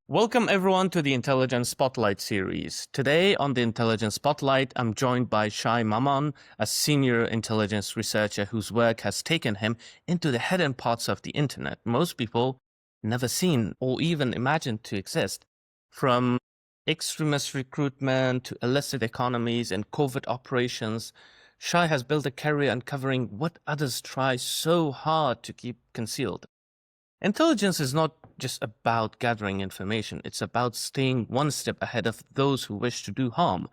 Welcome everyone to the Intelligence Spotlight series. Today on the Intelligence Spotlight, I'm joined by Shay Maman, a senior intelligence researcher whose work has taken him into the hidden parts of the internet most people never seen or even imagined to exist. From extremist recruitment to illicit economies and covert operations, Shay has built a career uncovering what others try so hard to keep concealed. Intelligence is not just about gathering information, it's about staying one step ahead of those who wish to do harm.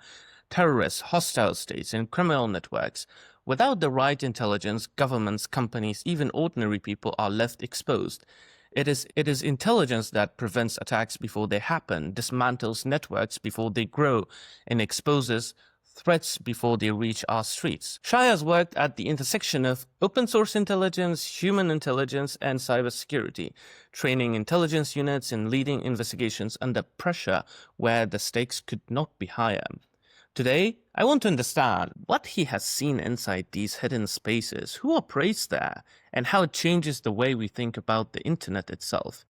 Terrorists, hostile states, and criminal networks. Without the right intelligence, governments, companies, even ordinary people are left exposed. It is intelligence that prevents attacks before they happen, dismantles networks before they grow, and exposes threats before they reach our streets. Shai has worked at the intersection of open source intelligence, human intelligence, and cybersecurity, training intelligence units and leading investigations under pressure where the stakes could not be higher. Today, I want to understand what he has seen inside these hidden spaces, who operates there, and how it changes the way we think about the internet itself.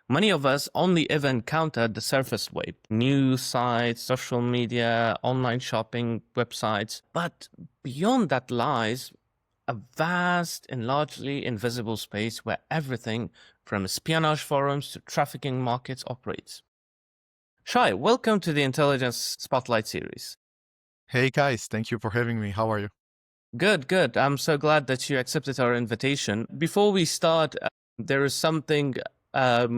Many of us only ever encountered the surface web, news sites, social media, online shopping, websites. But beyond that lies a vast and largely invisible space where everything from espionage forums to trafficking markets operates. Shai, welcome to the Intelligence Spotlight series. Hey guys, thank you for having me. How are you? Good. I'm so glad that you accepted our invitation. Before we start, there is something I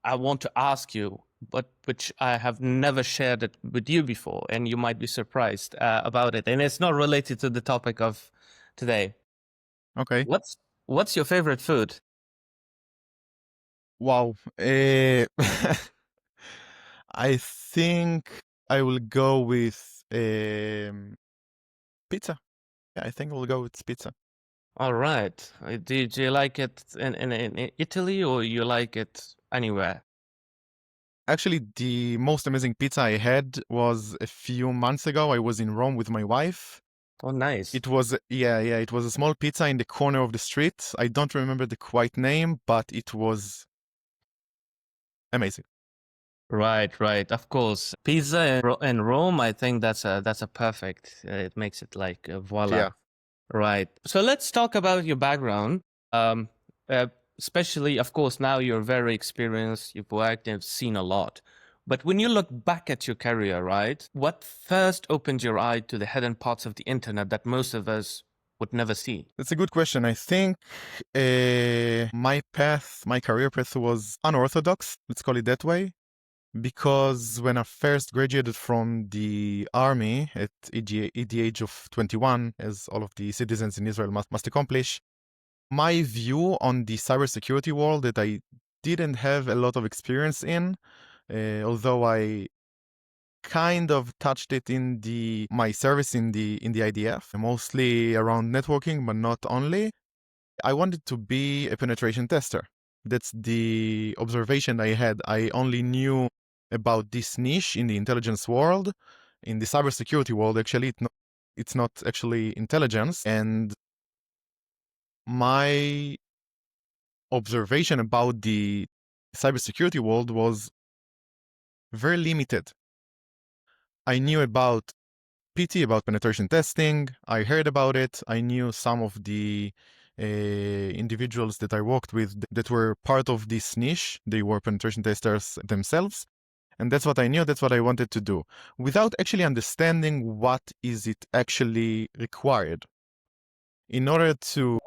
want to ask you, but which I have never shared it with you before, and you might be surprised about it. And it's not related to the topic of today. Okay. What's your favorite food? Wow. I think I will go with pizza. Yeah, I think we'll go with pizza. All right. Do you like it in Italy, or you like it anywhere? Actually, the most amazing pizza I had was a few months ago. I was in Rome with my wife. Oh, nice. It was, it was a small pizza in the corner of the street. I don't remember the quite name, but it was amazing. Right. Of course, pizza in Rome. I think that's a perfect. It makes it like voila. Yeah. Right. So let's talk about your background. Especially, of course, now you're very experienced. You've worked and seen a lot. But when you look back at your career, right, what first opened your eye to the hidden parts of the internet that most of us would never see? That's a good question. I think my career path was unorthodox, let's call it that way, because when I first graduated from the army at the age of 21, as all of the citizens in Israel must accomplish, my view on the cybersecurity world that I didn't have a lot of experience in, although I kind of touched it in my service in the IDF, mostly around networking, but not only. I wanted to be a penetration tester. That's the observation I had. I only knew about this niche in the intelligence world, in the cybersecurity world. Actually, it's not actually intelligence. And my observation about the cybersecurity world was very limited. I knew about PT, about penetration testing. I heard about it. I knew some of the individuals that I worked with that were part of this niche. They were penetration testers themselves. And that's what I knew. That's what I wanted to do without actually understanding what is it actually required in order to...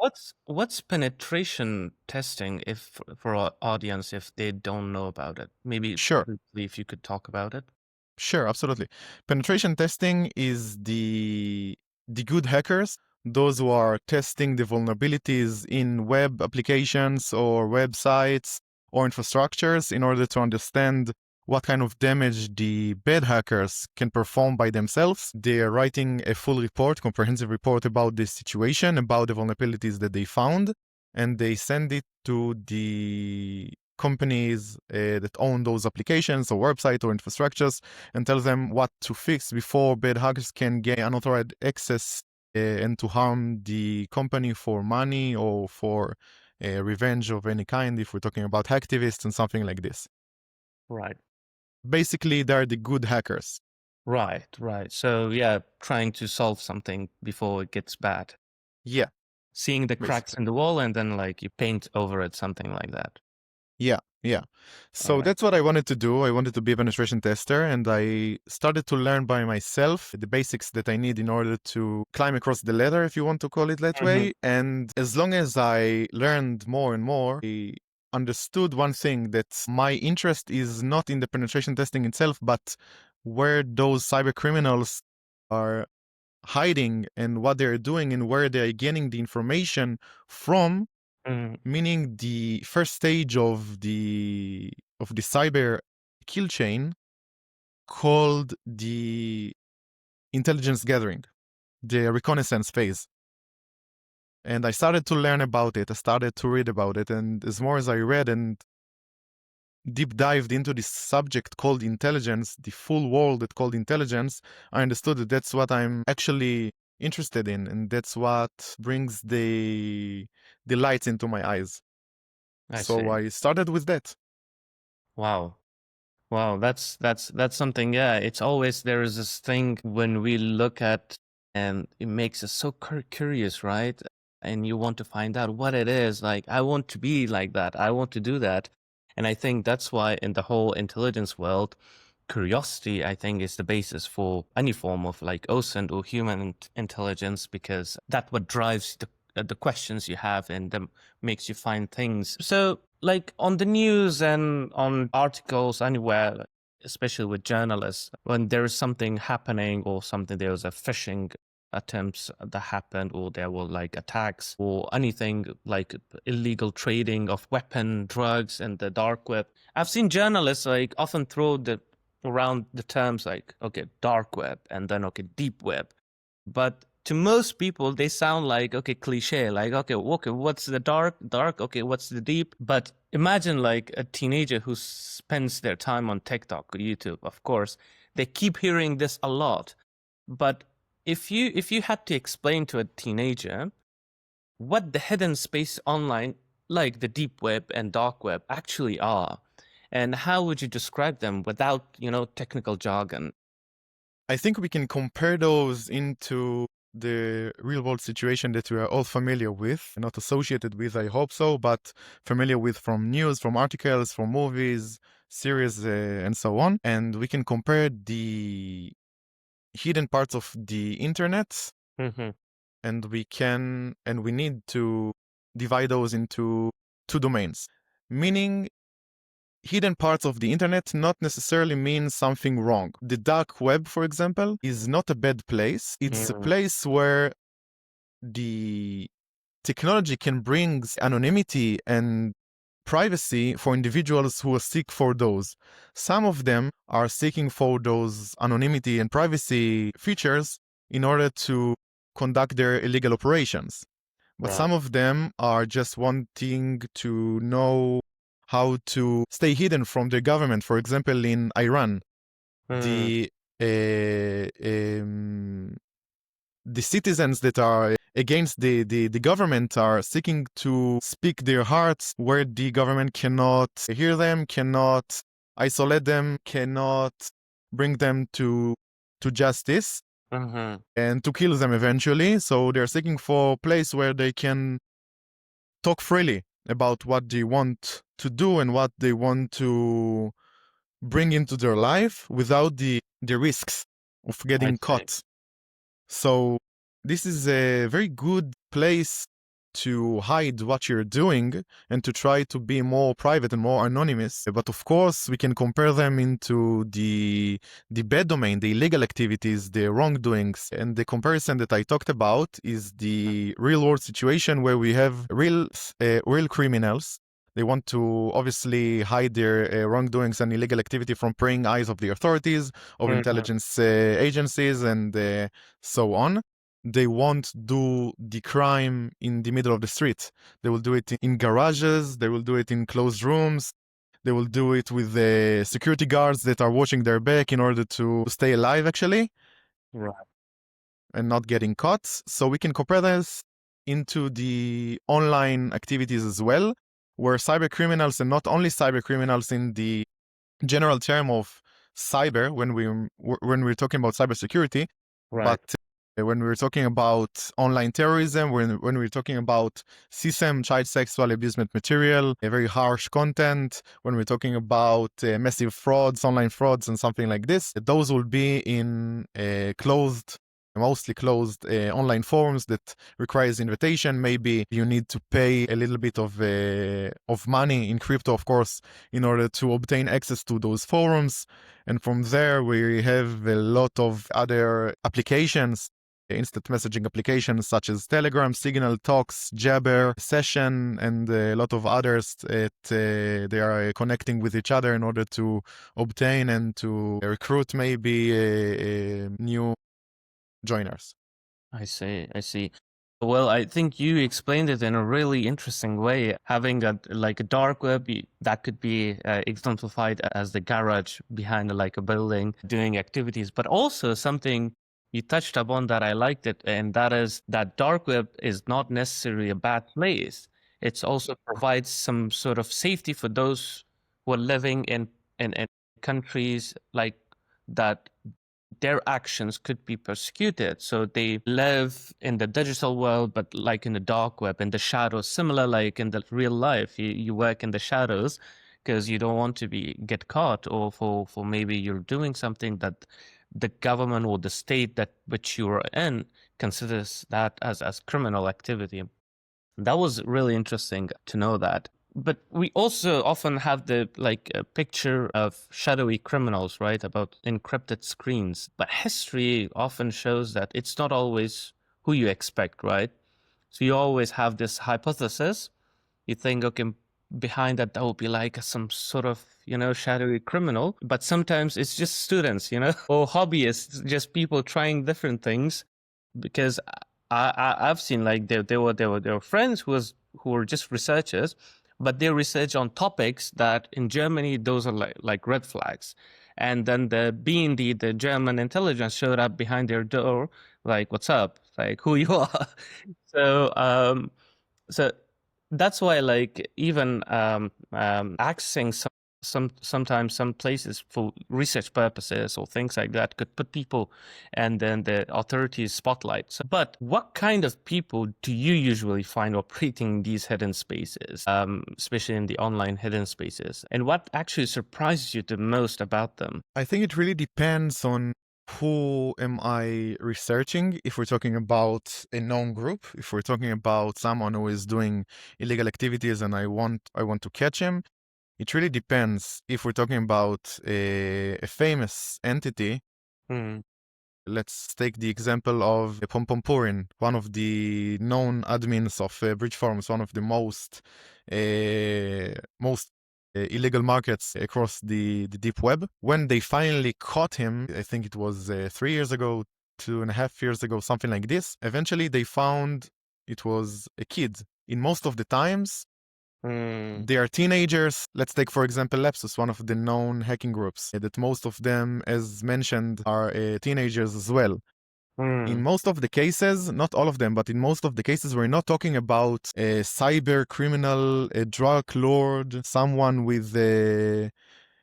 What's penetration testing, if for our audience, if they don't know about it? Maybe Sure. briefly, if you could talk about it. Sure, absolutely. Penetration testing is the good hackers, those who are testing the vulnerabilities in web applications or websites or infrastructures in order to understand what kind of damage the bad hackers can perform by themselves. They are writing a full report, comprehensive report about this situation, about the vulnerabilities that they found, and they send it to the companies that own those applications or websites or infrastructures and tell them what to fix before bad hackers can gain unauthorized access and to harm the company for money or for revenge of any kind, if we're talking about hacktivists and something like this. Right. Basically, they're the good hackers. Right. Right. So yeah, trying to solve something before it gets bad. Yeah, Seeing the cracks basically. in the wall and then like you paint over it, something like that. Yeah, yeah. All So right. that's what I wanted to do. I wanted to be a penetration tester, and I started to learn by myself the basics that I need in order to climb across the ladder, if you want to call it that Mm-hmm. way. And as long as I learned more and more, I understood one thing, that my interest is not in the penetration testing itself, but where those cyber criminals are hiding and what they're doing and where they're getting the information from, Mm, meaning the first stage of the cyber kill chain, called the intelligence gathering, the reconnaissance phase. And I started to learn about it. I started to read about it, and as more as I read and deep dived into this subject called intelligence, the full world that called intelligence, I understood that that's what I'm actually interested in, and that's what brings the lights into my eyes. I So see. I started with that. Wow. Wow, that's something. Yeah, it's always there is this thing when we look at, and it makes us so curious, right? And you want to find out what it is. Like, I want to be like that. I want to do that. And I think that's why in the whole intelligence world, curiosity, I think, is the basis for any form of like OSINT or human intelligence, because that's what drives the questions you have and then makes you find things. So, like on the news and on articles anywhere, especially with journalists, when there is something happening or something, there was a phishing attempts that happened, or there were like attacks or anything like illegal trading of weapon, drugs, and the dark web. I've seen journalists like often throw the around the terms like, okay, dark web and then okay, deep web. But to most people, they sound like, okay, cliche, like, okay, what's the dark? Dark, okay, what's the deep? But imagine like a teenager who spends their time on TikTok or YouTube, of course, they keep hearing this a lot. But if you had to explain to a teenager what the hidden space online, like the deep web and dark web, actually are, and how would you describe them without, technical jargon? I think we can compare those into the real world situation that we are all familiar with, not associated with, I hope so, but familiar with from news, from articles, from movies, series, and so on. And we can compare the hidden parts of the internet, Mm-hmm. and we need to divide those into two domains. Meaning, hidden parts of the internet not necessarily mean something wrong. The dark web, for example, is not a bad place. It's a place where the technology can bring anonymity and privacy for individuals who seek for those. Some of them are seeking for those anonymity and privacy features in order to conduct their illegal operations. But Right. some of them are just wanting to know how to stay hidden from the government. For example, in Iran, Mm, the uh, um, the citizens that are against the government are seeking to speak their hearts where the government cannot hear them, cannot isolate them, cannot bring them to justice, mm-hmm. and to kill them eventually. So they're seeking for a place where they can talk freely about what they want to do and what they want to bring into their life without the risks of I getting see. caught. So this is a very good place to hide what you're doing and to try to be more private and more anonymous. But of course, we can compare them into the bad domain, the illegal activities, the wrongdoings. And the comparison that I talked about is the real world situation where we have real criminals. They want to obviously hide their wrongdoings and illegal activity from prying eyes of the authorities, of Mhm. intelligence agencies, and so on. They won't do the crime in the middle of the street. They will do it in garages, they will do it in closed rooms, they will do it with the security guards that are watching their back in order to stay alive, actually. Right. and not getting caught. So we can compare this into the online activities as well, where cyber criminals, and not only cyber criminals in the general term of cyber, when we're talking about cybersecurity, Right. but when we're talking about online terrorism, when we're talking about CSAM, child sexual abusement material, a very harsh content, when we're talking about massive frauds, online frauds, and something like this, those will be in mostly closed online forums that requires invitation. Maybe you need to pay a little bit of money in crypto, of course, in order to obtain access to those forums. And from there, we have a lot of other applications, instant messaging applications such as Telegram, Signal, Talks, Jabber, Session, and a lot of others that they are connecting with each other in order to obtain and to recruit maybe new joiners. I see. I see. Well, I think you explained it in a really interesting way. Having a dark web that could be exemplified as the garage behind like a building doing activities, but also something you touched upon that I liked it, and that is that dark web is not necessarily a bad place. It's also provides some sort of safety for those who are living in countries like that their actions could be persecuted. So they live in the digital world, but like in the dark web, in the shadows, similar like in the real life. You work in the shadows because you don't want to get caught, or for maybe you're doing something that the government or the state that which you are in considers that as criminal activity. That was really interesting to know that. But we also often have the a picture of shadowy criminals, right? About encrypted screens. But history often shows that it's not always who you expect, right? So you always have this hypothesis. You think, okay, behind that there will be like some sort of, shadowy criminal. But sometimes it's just students, or hobbyists, just people trying different things because I've seen like there were friends who were just researchers, but they research on topics that in Germany those are like red flags, and then the German intelligence showed up behind their door like what's up, like who you are. So so that's why like even accessing sometimes some places for research purposes or things like that could put people and then the authorities spotlight. But what kind of people do you usually find operating these hidden spaces, especially in the online hidden spaces, and what actually surprises you the most about them? I think it really depends on who am I researching. If we're talking about a known group, if we're talking about someone who is doing illegal activities and I want to catch him, it really depends. If we're talking about a famous entity, Hmm. let's take the example of Purin, one of the known admins of bridge forums, one of the most illegal markets across the deep web. When they finally caught him, I think it was 3 years ago, 2.5 years ago, something like this. Eventually, they found it was a kid. In most of the times, Hmm. they are teenagers. Let's take, for example, Lepsus, one of the known hacking groups, that most of them, as mentioned, are teenagers as well. In Hmm. most of the cases, not all of them, but in most of the cases, we're not talking about a cyber criminal, a drug lord, someone with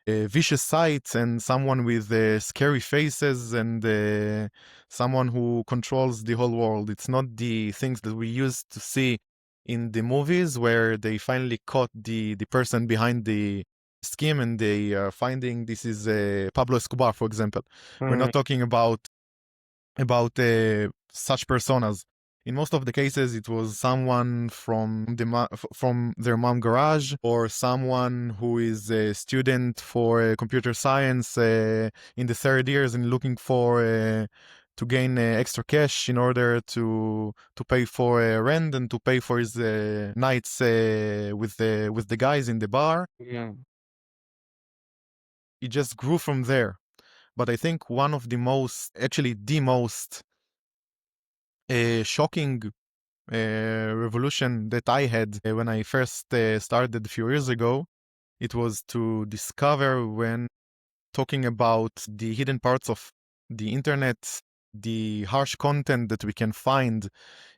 vicious sights, and someone with scary faces, and someone who controls the whole world. It's not the things that we used to see in the movies where they finally caught the person behind the scheme and they are finding this is Pablo Escobar, for example. We're Hmm. not talking about such personas. In most of the cases, it was someone from their mom garage, or someone who is a student for computer science in the third years and looking for to gain extra cash in order to pay for rent and to pay for his nights with the guys in the bar. Yeah. It just grew from there. But I think one of the most, actually the most shocking revolution that I had when I first started a few years ago, it was to discover when talking about the hidden parts of the internet the harsh content that we can find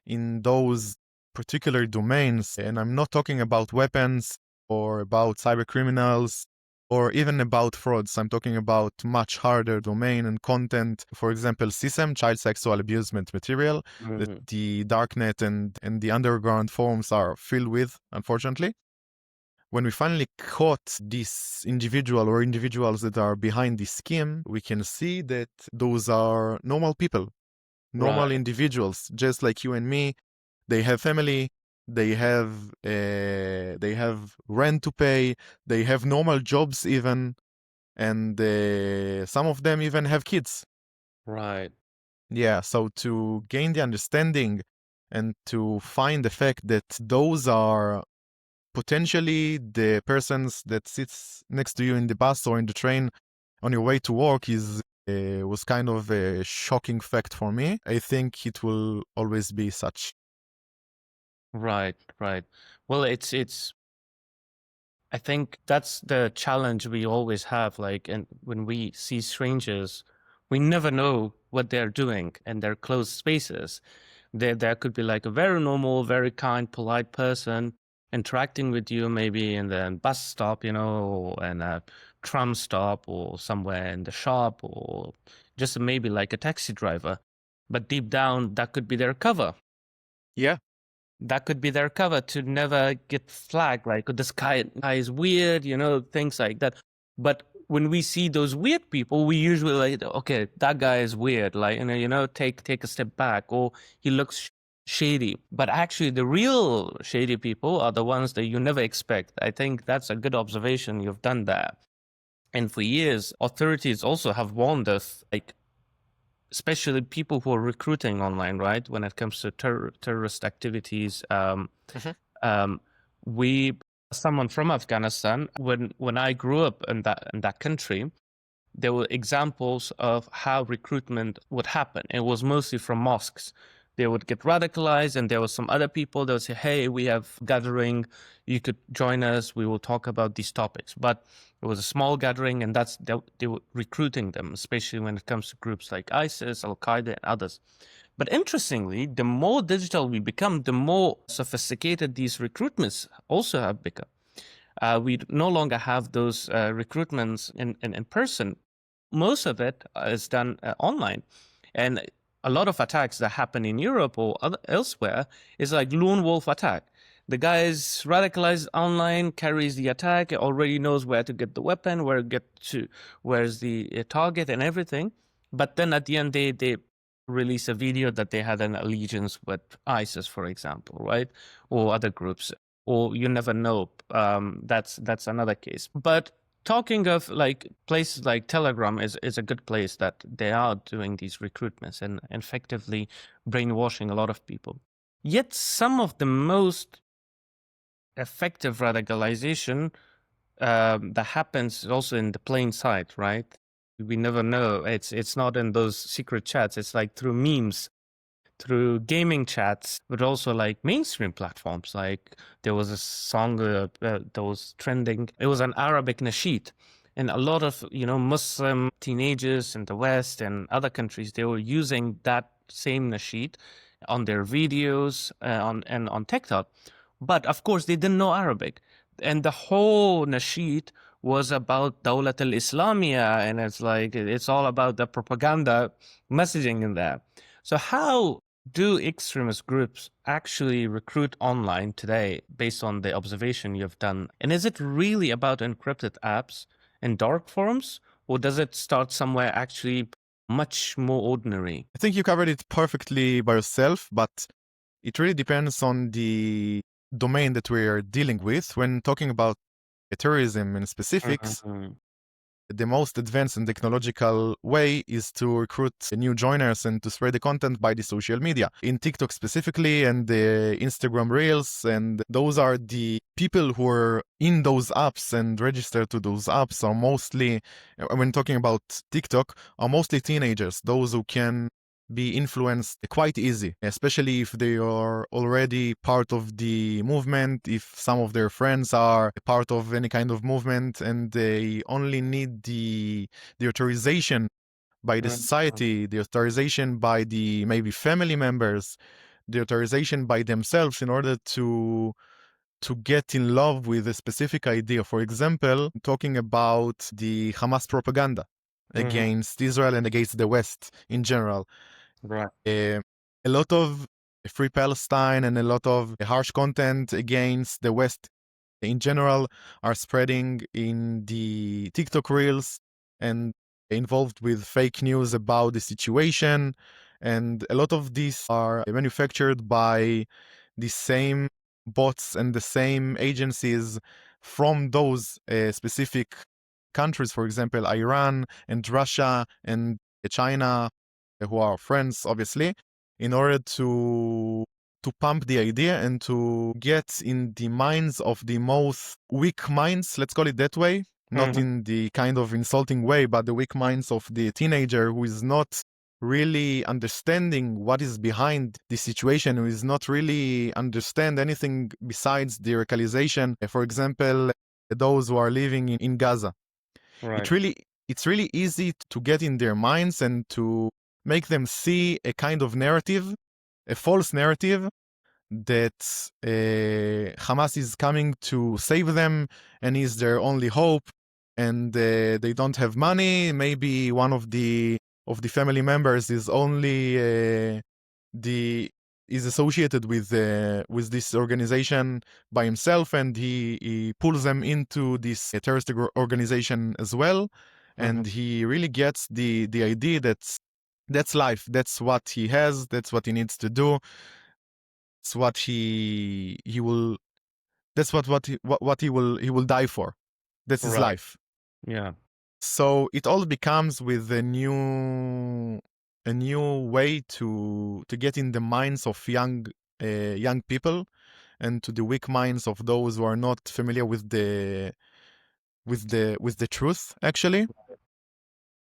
in those particular domains. And I'm not talking about weapons or about cyber criminals or even about frauds. I'm talking about much harder domain and content. For example, CSAM, child sexual abusement material, that Mhm. the darknet and the underground forums are filled with, unfortunately. When we finally caught this individual or individuals that are behind this scheme, we can see that those are normal people, normal Right. individuals, just like you and me. They have family, they have rent to pay, they have normal jobs even, and some of them even have kids. Right. Yeah, so to gain the understanding and to find the fact that those are potentially the persons that sits next to you in the bus or in the train on your way to work is was kind of a shocking fact for me. I think it will always be such. Right. Right. Well, it's I think that's the challenge we always have. Like, and when we see strangers, we never know what they're doing in their closed spaces. There could be like a very normal, very kind, polite person interacting with you, maybe in the bus stop, or in a tram stop, or somewhere in the shop, or just maybe like a taxi driver. But deep down, that could be their cover. Yeah. That could be their cover to never get flagged, like, "Oh, this guy is weird," things like that. But when we see those weird people, we usually like, okay, that guy is weird, like, take a step back, or he looks shady. But actually, the real shady people are the ones that you never expect. I think that's a good observation. You've done that. And for years, authorities also have warned us, like, especially people who are recruiting online, right? When it comes to terrorist activities, Mhm. um, we, someone from Afghanistan, when I grew up in that country, there were examples of how recruitment would happen. It was mostly from mosques. They would get radicalized, and there were some other people that would say, "Hey, we have gathering. You could join us. We will talk about these topics." But it was a small gathering, and they were recruiting them, especially when it comes to groups like ISIS, Al Qaeda, and others. But interestingly, the more digital we become, the more sophisticated these recruitments also have become. We no longer have those recruitments in person. Most of it is done online. And a lot of attacks that happen in Europe or elsewhere is like lone wolf attack. The guy is radicalized online, carries the attack, already knows where to get the weapon, where's the target and everything. But then at the end, they release a video that they had an allegiance with ISIS, for example, right? Or other groups, or you never know. That's another case. But talking of like places like Telegram is a good place that they are doing these recruitments and effectively brainwashing a lot of people. Yet some of the most effective radicalization that happens also in the plain sight, right? We never know. It's not in those secret chats. It's like through memes, through gaming chats, but also like mainstream platforms. Like there was a song that was trending. It was an Arabic nasheed. And a lot of, Muslim teenagers in the West and other countries, they were using that same nasheed on their videos on TikTok. But of course, they didn't know Arabic. And the whole nasheed was about Dawlat al-Islamiyah. And it's like, it's all about the propaganda messaging in there. So how do extremist groups actually recruit online today based on the observation you've done? And is it really about encrypted apps and dark forums, or does it start somewhere actually much more ordinary? I think you covered it perfectly by yourself, but it really depends on the domain that we're dealing with. When talking about terrorism in specifics, Mhm. the most advanced and technological way is to recruit new joiners and to spread the content by the social media. In TikTok specifically and the Instagram Reels, and those are the people who are in those apps and registered to those apps are mostly, when talking about TikTok, are mostly teenagers, those who can be influenced quite easy, especially if they are already part of the movement, if some of their friends are part of any kind of movement and they only need the authorization by the Right. society, the authorization by the maybe family members, the authorization by themselves in order to get in love with a specific idea. For example, talking about the Hamas propaganda Mhm. against Israel and against the West in general. Right. A lot of Free Palestine and a lot of harsh content against the West in general are spreading in the TikTok reels and involved with fake news about the situation. And a lot of these are manufactured by the same bots and the same agencies from those specific countries, for example, Iran and Russia and China, who are friends, obviously, in order to pump the idea and to get in the minds of the most weak minds, let's call it that way, not Mhm. in the kind of insulting way, but the weak minds of the teenager who is not really understanding what is behind the situation, who is not really understand anything besides the radicalization. For example, those who are living in Gaza. Right. It's really easy to get in their minds and to make them see a kind of narrative, a false narrative that Hamas is coming to save them and is their only hope, and they don't have money. Maybe one of the family members is only the is associated with this organization by himself, and he pulls them into this terrorist organization as well, Mhm. and he really gets the idea that that's life, that's what he has, that's what he needs to do, it's what he will, that's what he will die for, that's his Right. life. Yeah. So it all becomes with a new way to get in the minds of young people and to the weak minds of those who are not familiar with the truth, actually.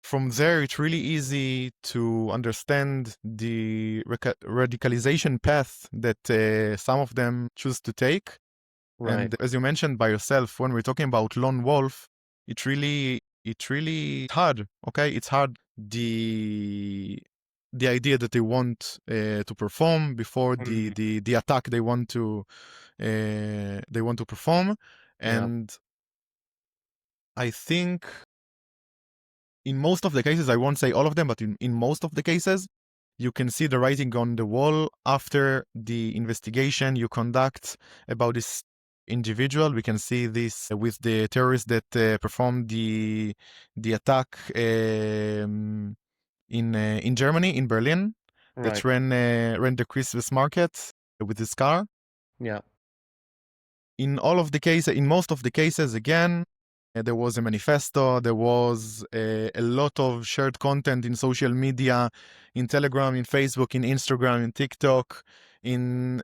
From there, it's really easy to understand the radicalization path that some of them choose to take. Right. And as you mentioned by yourself, when we're talking about lone wolf, it's really hard. Okay, it's hard, the idea that they want to perform before the Mhm. the the attack they want to perform. Yeah. And I think in most of the cases, I won't say all of them, but in most of the cases, you can see the writing on the wall after the investigation you conduct about this individual. We can see this with the terrorists that performed the attack in Germany, in Berlin, that Right. ran the Christmas market with his car. Yeah. In most of the cases, again, there was a manifesto, there was a lot of shared content in social media, in Telegram, in Facebook, in Instagram, in TikTok, in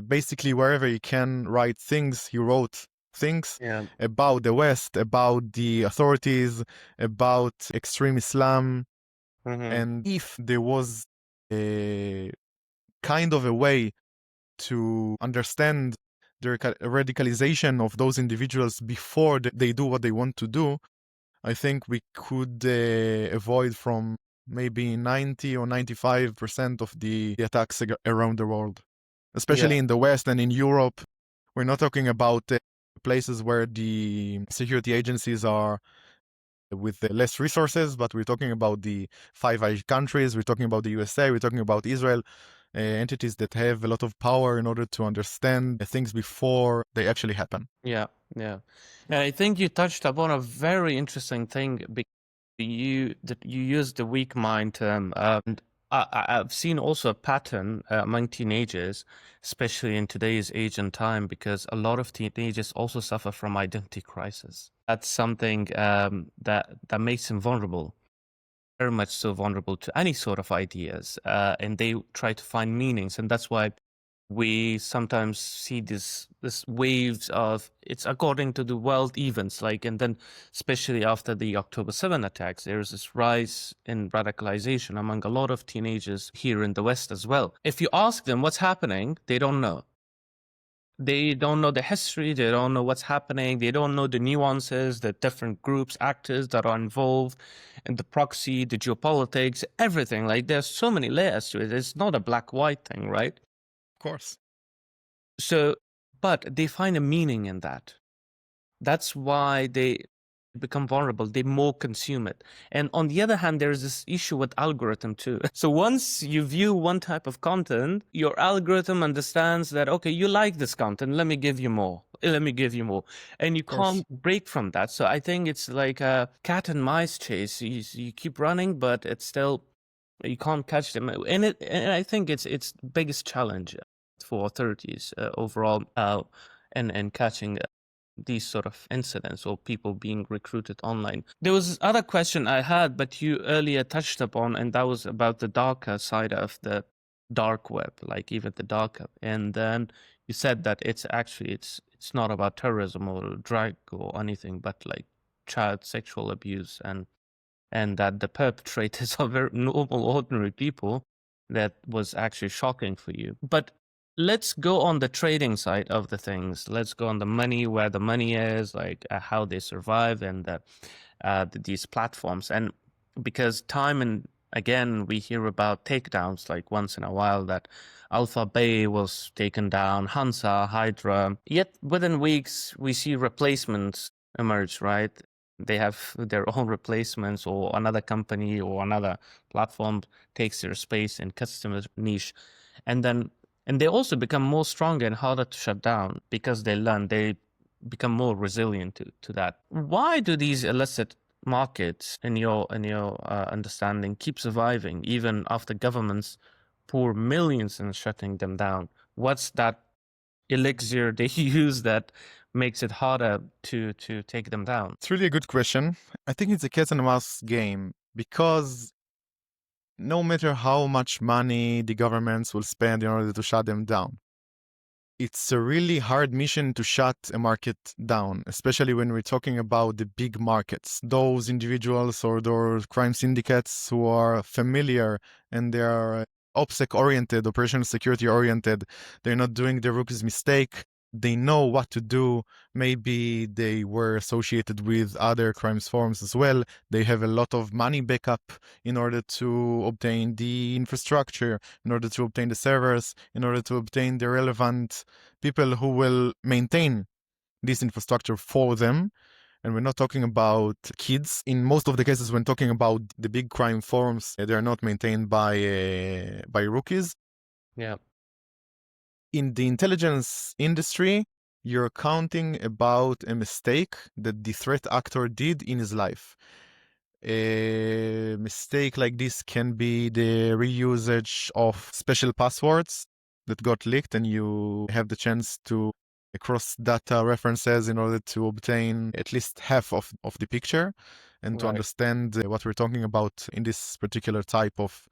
basically wherever you can write things, he wrote things Yeah. about the West, about the authorities, about extreme Islam. Mhm. And if there was a kind of a way to understand the radicalization of those individuals before they do what they want to do, I think we could avoid from maybe 90 or 95% of the attacks around the world, Yeah. especially in the West and in Europe. We're not talking about places where the security agencies are with less resources, but we're talking about the Five Eyes countries, we're talking about the USA, we're talking about Israel, entities that have a lot of power in order to understand things before they actually happen. Yeah. Yeah. And I think you touched upon a very interesting thing because you used the weak mind term. And I've seen also a pattern among teenagers, especially in today's age and time, because a lot of teenagers also suffer from identity crisis. That's something that makes them vulnerable, very much so vulnerable to any sort of ideas, and they try to find meanings, and that's why we sometimes see this waves of it's according to the world events, like, and then especially after the October 7 attacks, there's this rise in radicalization among a lot of teenagers here in the West as well. If you ask them what's happening, they don't know. They don't know the history. They don't know what's happening. They don't know the nuances, the different groups, actors that are involved in the proxy, the geopolitics, everything. Like there's so many layers to it. It's not a black-white thing, right? Of course. So, but they find a meaning in that. That's why they become vulnerable. They more consume it. And on the other hand, there's this issue with algorithm too. So once you view one type of content, your algorithm understands that, okay, you like this content. Let me give you more. Let me give you more. And you can't break from that. So I think it's like a cat and mice chase. You keep running, but it's still, you can't catch them. And I think it's biggest challenge for authorities overall and catching these sort of incidents or people being recruited online. There was this other question I had, but you earlier touched upon, and that was about the darker side of the dark web, like even the dark web. And then you said that it's actually it's not about terrorism or drug or anything, but like child sexual abuse and that the perpetrators are very normal, ordinary people. That was actually shocking for you. But let's go on the trading side of the things. Let's go on the money, where the money is, like how they survive, and these platforms. And because time and again, we hear about takedowns like once in a while that Alpha Bay was taken down, Hansa, Hydra. Yet within weeks, we see replacements emerge, right? They have their own replacements, or another company or another platform takes their space in customer niche. And then and they also become more stronger and harder to shut down because they become more resilient to that. Why do these illicit markets, in your understanding, keep surviving even after governments pour millions in shutting them down? What's that elixir they use that makes it harder to take them down? It's really a good question. I think it's a cat and mouse game because no matter how much money the governments will spend in order to shut them down, it's a really hard mission to shut a market down, especially when we're talking about the big markets. Those individuals or those crime syndicates who are familiar and they are OPSEC-oriented, operational security-oriented, they're not doing the rookie's mistake. They know what to do. Maybe they were associated with other crimes forms as well. They have a lot of money backup in order to obtain the infrastructure, in order to obtain the servers, in order to obtain the relevant people who will maintain this infrastructure for them. And we're not talking about kids. In most of the cases, when talking about the big crime forums, they are not maintained by rookies. Yeah. In the intelligence industry, you're counting about a mistake that the threat actor did in his life. A mistake like this can be the reusage of special passwords that got leaked, and you have the chance to cross data references in order to obtain at least half of the picture and to Right. understand what we're talking about in this particular type of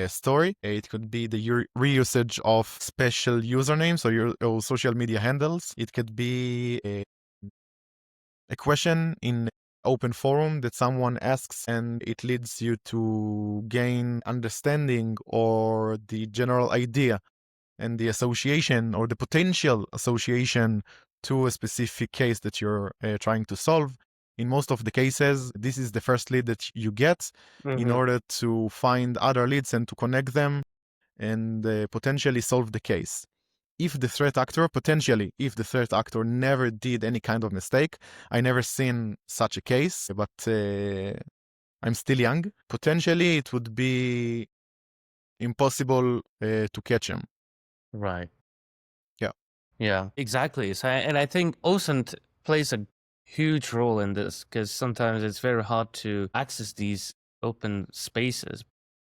story. It could be the reusage of special usernames or your social media handles. It could be a question in open forum that someone asks and it leads you to gain understanding or the general idea and the association or the potential association to a specific case that you're trying to solve. In most of the cases, this is the first lead that you get in order to find other leads and to connect them and potentially solve the case. If the threat actor, potentially, if the threat actor never did any kind of mistake, I never seen such a case, but I'm still young. Potentially, it would be impossible to catch him. Right. Yeah. Yeah, exactly. So, and I think OSINT plays a huge role in this because sometimes it's very hard to access these open spaces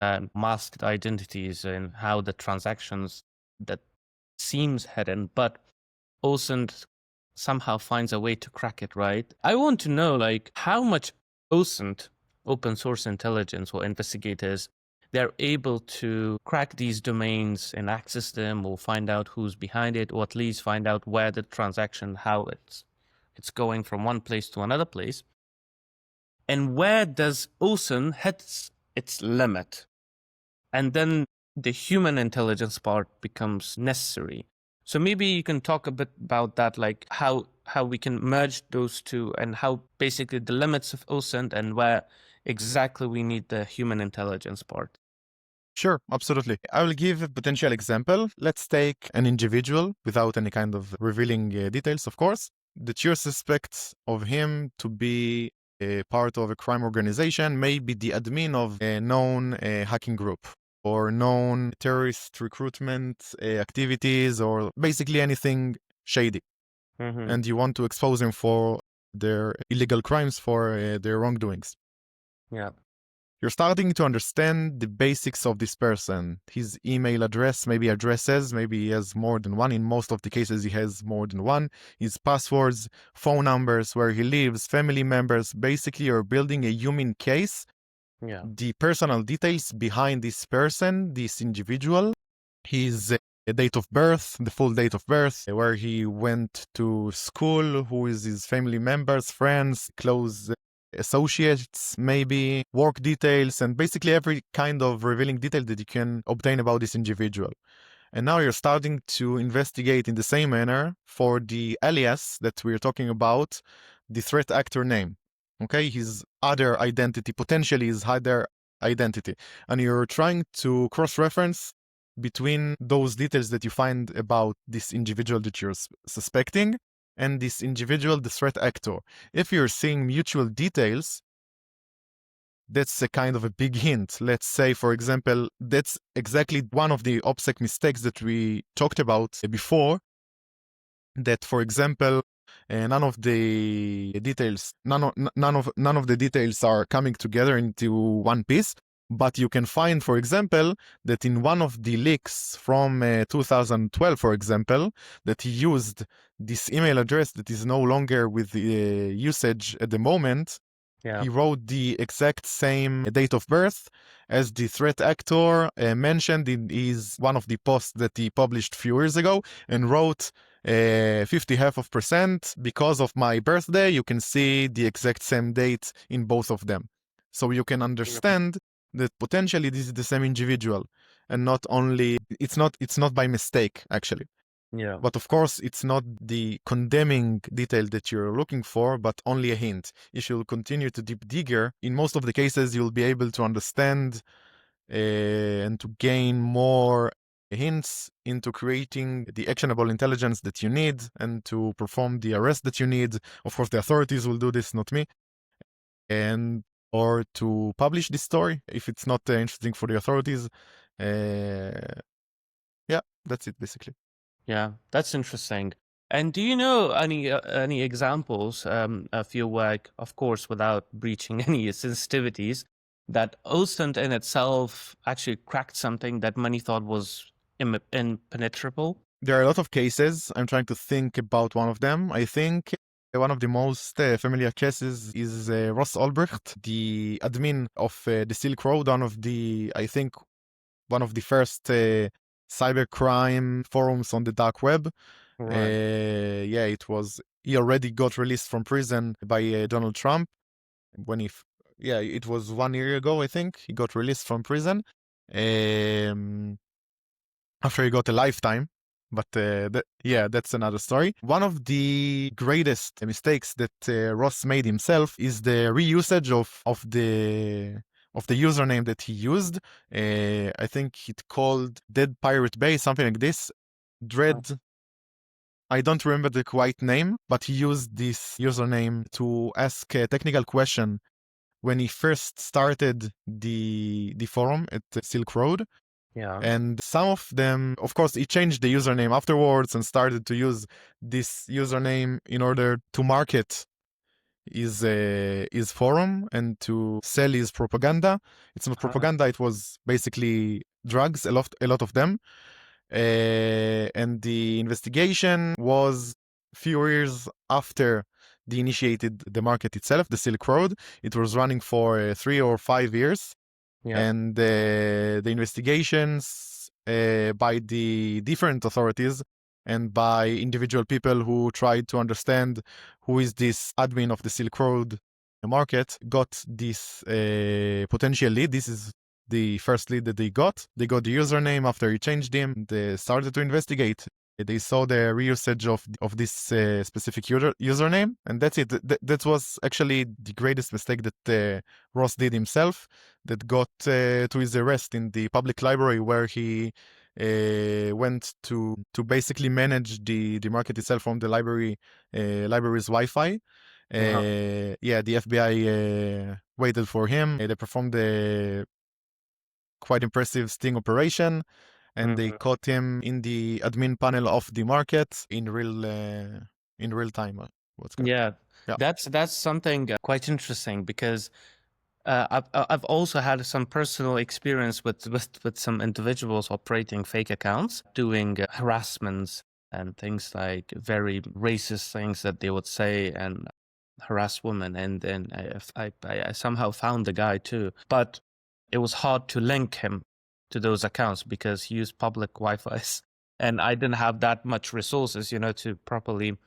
and masked identities and how the transactions that seems hidden, but OSINT somehow finds a way to crack it, right? I want to know, like, how much OSINT, open source intelligence or investigators, they're able to crack these domains and access them or find out who's behind it, or at least find out where the transaction, how it's going from one place to another place. And where does OSINT hit its limit? And then the human intelligence part becomes necessary. So maybe you can talk a bit about that, like how we can merge those two and how basically the limits of OSINT and where exactly we need the human intelligence part. Sure, absolutely. I will give a potential example. Let's take an individual without any kind of revealing details, of course, that you suspect of him to be a part of a crime organization, maybe the admin of a known hacking group or known terrorist recruitment activities or basically anything shady. Mm-hmm. And you want to expose him for their illegal crimes, for their wrongdoings. Yeah. You're starting to understand the basics of this person, his email address, maybe addresses, maybe he has more than one. In most of the cases, he has more than one. His passwords, phone numbers, where he lives, family members. Basically, you're building a human case, Yeah. the personal details behind this person, this individual, his date of birth, the full date of birth, where he went to school, who is his family members, friends, close associates, maybe work details, and basically every kind of revealing detail that you can obtain about this individual. And now you're starting to investigate in the same manner for the alias that we're talking about, the threat actor name. Okay, his other identity, potentially his other identity. And you're trying to cross-reference between those details that you find about this individual that you're suspecting and this individual, the threat actor. If you're seeing mutual details, that's a kind of a big hint. Let's say, for example, that's exactly one of the OPSEC mistakes that we talked about before. That, for example, none of the details, none of the details are coming together into one piece. But you can find, for example, that in one of the leaks from 2012, for example, that he used this email address that is no longer with usage at the moment. Yeah. He wrote the exact same date of birth as the threat actor mentioned in his one of the posts that he published a few years ago, and wrote 50% because of my birthday. You can see the exact same date in both of them. So you can understand that potentially this is the same individual, and not only it's not by mistake actually. Yeah. But of course, it's not the condemning detail that you're looking for, but only a hint. If you'll continue to deep digger, in most of the cases, you'll be able to understand and to gain more hints into creating the actionable intelligence that you need and to perform the arrest that you need. Of course, the authorities will do this, not me. And or to publish this story if it's not interesting for the authorities. Yeah, that's it basically. Yeah, that's interesting. And do you know any examples of your work, of course, without breaching any sensitivities, that OSINT in itself actually cracked something that many thought was impenetrable? There are a lot of cases. I'm trying to think about one of them. I think one of the most familiar cases is Ross Ulbricht, the admin of the Silk Road, I think, one of the first cybercrime forums on the dark web. Right. Yeah, he already got released from prison by Donald Trump when yeah, it was 1 year ago, I think. He got released from prison. Um, After he got a lifetime. But yeah, that's another story. One of the greatest mistakes that Ross made himself is the reusage of the username that he used. I think it called Dead Pirate Bay, something like this. Dread. I don't remember the quite name, but he used this username to ask a technical question when he first started the forum at Silk Road. Yeah. And some of them, of course, he changed the username afterwards and started to use this username in order to market his forum and to sell his propaganda. It's not propaganda; it was basically drugs, a lot of them. And the investigation was a few years after they initiated the market itself, the Silk Road. It was running for 3 or 5 years. Yeah. And the investigations by the different authorities and by individual people who tried to understand who is this admin of the Silk Road market got this potential lead. This is the first lead that they got. They got the username after he changed him. They started to investigate. They saw the reusage of this specific username, and that's it. That was actually the greatest mistake that Ross did himself, that got to his arrest in the public library, where he went to basically manage the market itself from the library's Wi-Fi. Wow. Yeah, the FBI waited for him. They performed a quite impressive sting operation, and they Mhm. caught him in the admin panel of the market in real time. What's good? Yeah, Yeah. that's something quite interesting because I've also had some personal experience with some individuals operating fake accounts, doing harassments and things like very racist things that they would say and harass women. And then I somehow found the guy too, but it was hard to link him to those accounts because he used public Wi-Fi's, and I didn't have that much resources, to properly.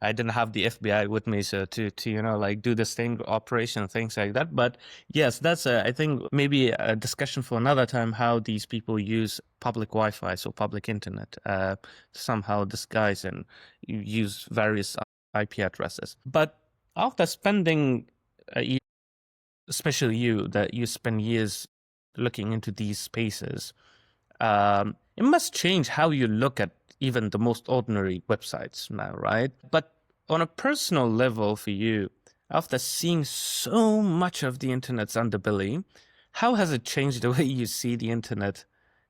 I didn't have the FBI with me, so to like do the sting operation, things like that. But yes, that's I think maybe a discussion for another time, how these people use public Wi-Fi, so public internet, somehow disguise and use various IP addresses. But after spending, especially you, that you spend years looking into these spaces, it must change how you look at even the most ordinary websites now, right? But on a personal level for you, after seeing so much of the internet's underbelly, how has it changed the way you see the internet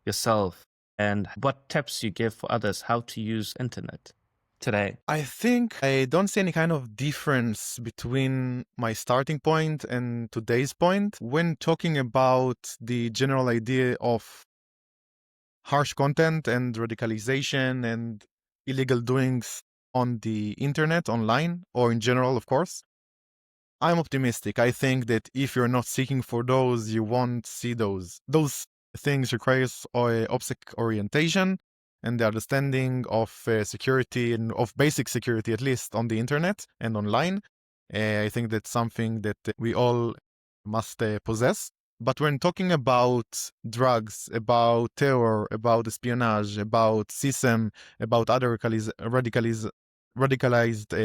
yourself? And what tips you give for others how to use internet today? I think I don't see any kind of difference between my starting point and today's point when talking about the general idea of harsh content and radicalization and illegal doings on the internet, online, or in general, of course. I'm optimistic. I think that if you're not seeking for those, you won't see those. Those things requires OPSEC orientation and the understanding of security and of basic security, at least on the internet and online. I think that's something that we all must possess. But when talking about drugs, about terror, about espionage, about CSAM, about other radicalized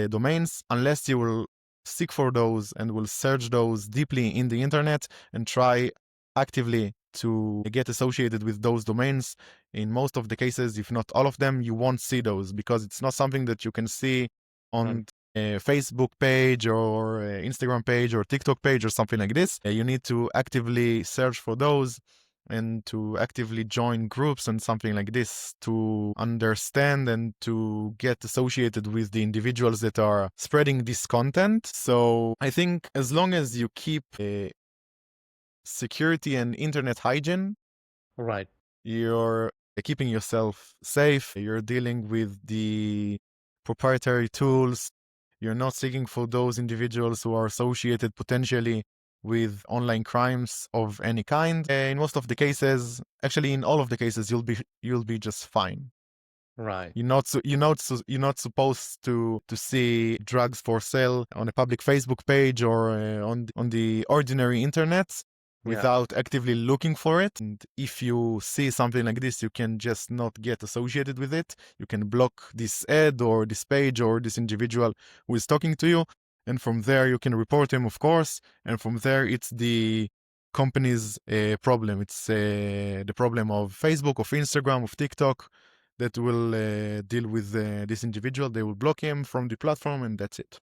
domains, unless you will seek for those and will search those deeply in the internet and try actively to get associated with those domains, in most of the cases, if not all of them, you won't see those because it's not something that you can see Right. on a Facebook page or Instagram page or TikTok page or something like this. You need to actively search for those and to actively join groups and something like this to understand and to get associated with the individuals that are spreading this content. So I think as long as you keep security and internet hygiene, Right. you're keeping yourself safe, you're dealing with the proprietary tools, you're not seeking for those individuals who are associated potentially with online crimes of any kind. In most of the cases, actually in all of the cases, you'll be just fine. Right. You're not supposed to see drugs for sale on a public Facebook page or on the ordinary internet Yeah. without actively looking for it. And if you see something like this, you can just not get associated with it. You can block this ad or this page or this individual who is talking to you. And from there, you can report him, of course. And from there, it's the company's problem. It's the problem of Facebook, of Instagram, of TikTok that will deal with this individual. They will block him from the platform, and that's it.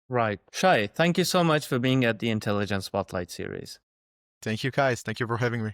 Right. Shai, thank you so much for being at the Intelligence Spotlight series. Thank you, guys. Thank you for having me.